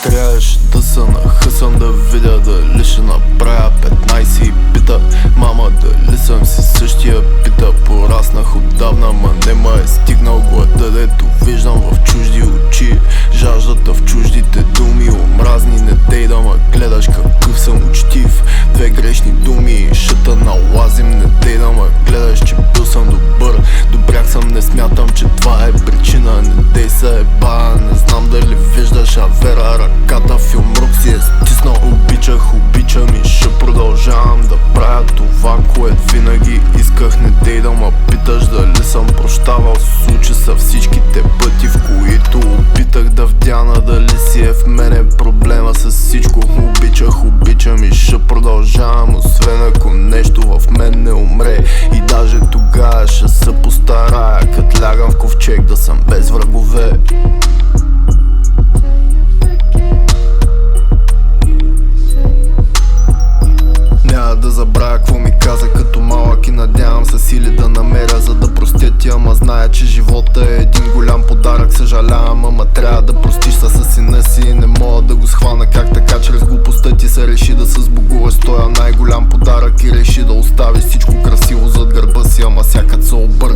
Трябваше да се нахъсам да видя дали ще направя 15 пита. Мама, дали съм си същия пита. Пораснах отдавна, ма не ме е стигнал глада, дето виждам в чужди очи. Жаждата в чуждите думи, омразни, не дей да ме гледаш какъв съм учтив. Две грешни думи, шата налазим, не дей да ме гледаш, че бил съм добър. Добряк съм, не смятам, че това е причина. Не дей се еба, не знам дали виждаш, а вера ръката в юмрук си е стиснал. Обичам и ще продължавам да правя това, което винаги исках. Не дей да ме питаш дали съм прощавал. Случи са всичките пъти, в които опитах да вдяна дали си е в мене проблема с всичко. Обичам и ще продължавам, освен ако нещо в мен не умре. И даже тогава ще се постарая, като лягам в ковчег, да съм без врагове. Няма да забравя какво ми каза като малък и надявам се сили да намеря, за да простя ти. Ама зная, че живота е един голям подарък. Съжалявам, ама трябва да простиш със сина си. Не мога да го схвана как така чрез глупостта ти се реши да се сбогуваш с тоя най-голям подарък и реши да остави всичко красиво зад гърба си. Ама сякът се обърна